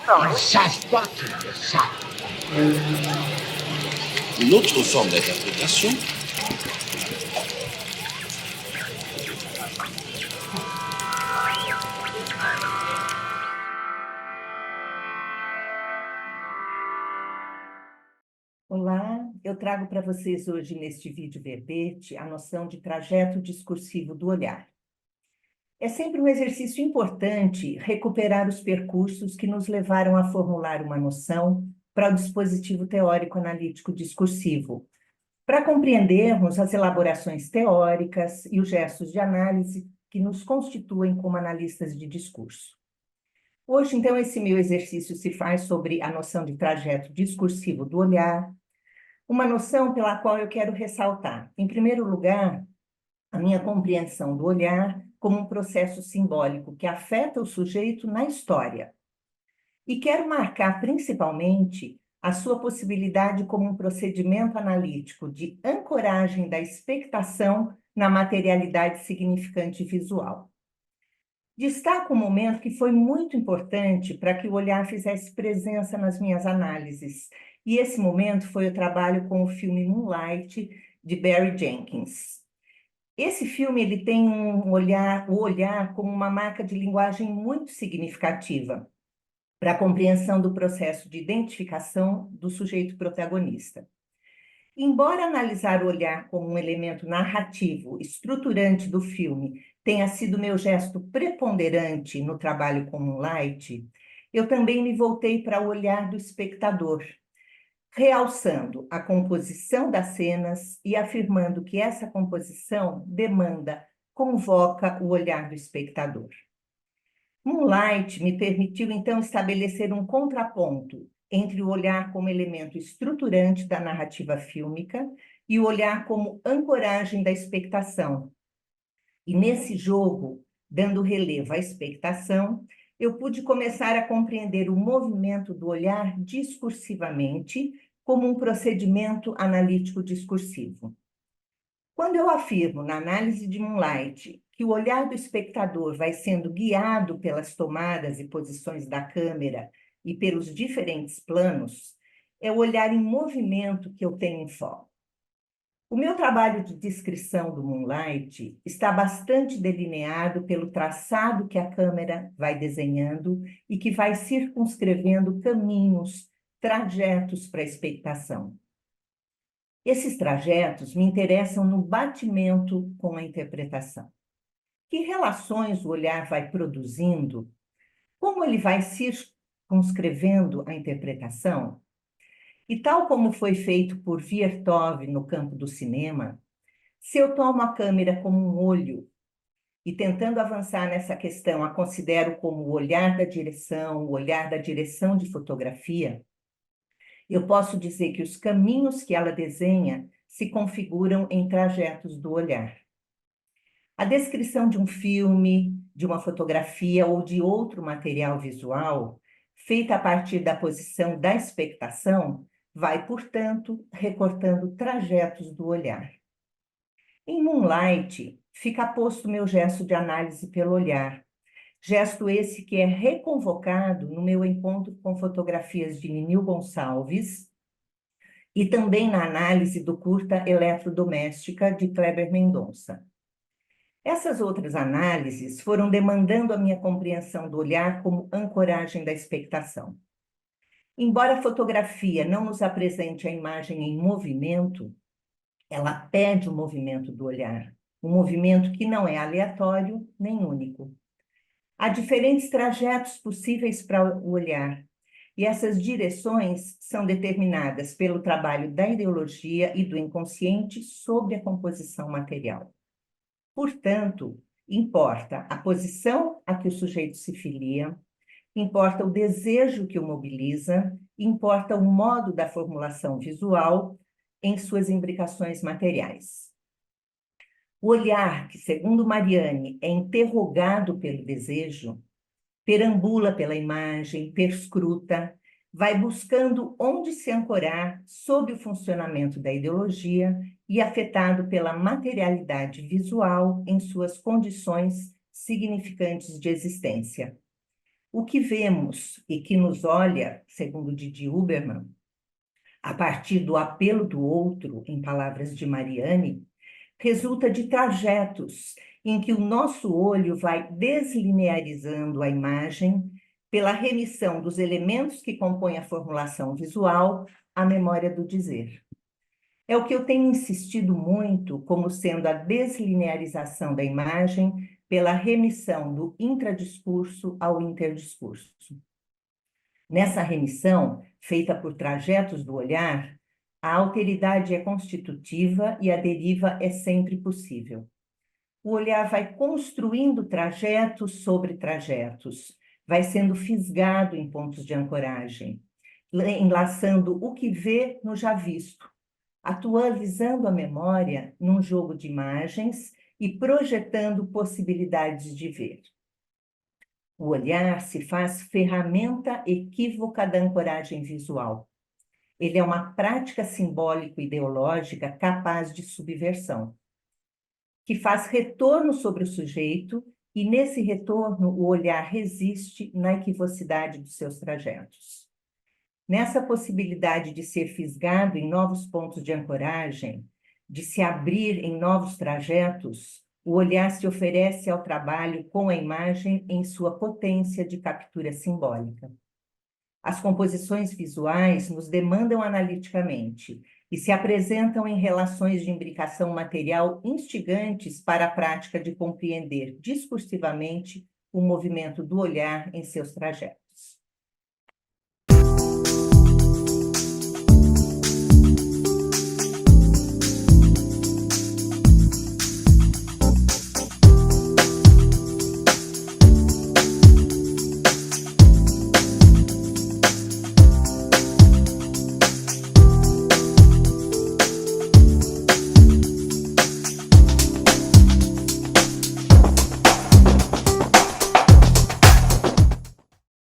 Ça se passe, ça. Une autre forme d'interprétation. Olá, eu trago para vocês hoje neste vídeo verbete a noção de trajeto discursivo do olhar. É sempre um exercício importante recuperar os percursos que nos levaram a formular uma noção para o dispositivo teórico-analítico discursivo, para compreendermos as elaborações teóricas e os gestos de análise que nos constituem como analistas de discurso. Hoje, então, esse meu exercício se faz sobre a noção de trajeto discursivo do olhar, uma noção pela qual eu quero ressaltar, em primeiro lugar, a minha compreensão do olhar como um processo simbólico que afeta o sujeito na história. E quero marcar, principalmente, a sua possibilidade como um procedimento analítico de ancoragem da expectação na materialidade significante visual. Destaco um momento que foi muito importante para que o olhar fizesse presença nas minhas análises, e esse momento foi o trabalho com o filme Moonlight, de Barry Jenkins. Esse filme ele tem o olhar como uma marca de linguagem muito significativa para a compreensão do processo de identificação do sujeito protagonista. Embora analisar o olhar como um elemento narrativo, estruturante do filme, tenha sido meu gesto preponderante no trabalho com Moonlight, eu também me voltei para o olhar do espectador, realçando a composição das cenas e afirmando que essa composição convoca o olhar do espectador. Moonlight me permitiu, então, estabelecer um contraponto entre o olhar como elemento estruturante da narrativa fílmica e o olhar como ancoragem da expectação. E nesse jogo, dando relevo à expectação, eu pude começar a compreender o movimento do olhar discursivamente como um procedimento analítico discursivo. Quando eu afirmo, na análise de Moonlight, que o olhar do espectador vai sendo guiado pelas tomadas e posições da câmera e pelos diferentes planos, é o olhar em movimento que eu tenho em foco. O meu trabalho de descrição do Moonlight está bastante delineado pelo traçado que a câmera vai desenhando e que vai circunscrevendo caminhos, trajetos para a expectação. Esses trajetos me interessam no batimento com a interpretação. Que relações o olhar vai produzindo? Como ele vai circunscrevendo a interpretação? E tal como foi feito por Vertov no campo do cinema, se eu tomo a câmera como um olho e tentando avançar nessa questão a considero como o olhar da direção de fotografia, eu posso dizer que os caminhos que ela desenha se configuram em trajetos do olhar. A descrição de um filme, de uma fotografia ou de outro material visual, feita a partir da posição da expectação, vai, portanto, recortando trajetos do olhar. Em Moonlight, fica posto meu gesto de análise pelo olhar, gesto esse que é reconvocado no meu encontro com fotografias de Ninil Gonçalves e também na análise do curta Eletrodoméstica, de Kleber Mendonça. Essas outras análises foram demandando a minha compreensão do olhar como ancoragem da expectação. Embora a fotografia não nos apresente a imagem em movimento, ela pede o movimento do olhar, um movimento que não é aleatório nem único. Há diferentes trajetos possíveis para o olhar, e essas direções são determinadas pelo trabalho da ideologia e do inconsciente sobre a composição material. Portanto, importa a posição a que o sujeito se filia, importa o desejo que o mobiliza, importa o modo da formulação visual em suas imbricações materiais. O olhar que, segundo Mariani, é interrogado pelo desejo, perambula pela imagem, perscruta, vai buscando onde se ancorar sob o funcionamento da ideologia e afetado pela materialidade visual em suas condições significantes de existência. O que vemos e que nos olha, segundo Didi Huberman, a partir do apelo do outro, em palavras de Mariane, resulta de trajetos em que o nosso olho vai deslinearizando a imagem pela remissão dos elementos que compõem a formulação visual à memória do dizer. É o que eu tenho insistido muito como sendo a deslinearização da imagem pela remissão do intradiscurso ao interdiscurso. Nessa remissão, feita por trajetos do olhar, a alteridade é constitutiva e a deriva é sempre possível. O olhar vai construindo trajetos sobre trajetos, vai sendo fisgado em pontos de ancoragem, enlaçando o que vê no já visto, atualizando a memória num jogo de imagens e projetando possibilidades de ver. O olhar se faz ferramenta equívoca da ancoragem visual. Ele é uma prática simbólico-ideológica capaz de subversão, que faz retorno sobre o sujeito e, nesse retorno, o olhar resiste na equivocidade dos seus trajetos. Nessa possibilidade de ser fisgado em novos pontos de ancoragem, de se abrir em novos trajetos, o olhar se oferece ao trabalho com a imagem em sua potência de captura simbólica. As composições visuais nos demandam analiticamente e se apresentam em relações de imbricação material instigantes para a prática de compreender discursivamente o movimento do olhar em seus trajetos.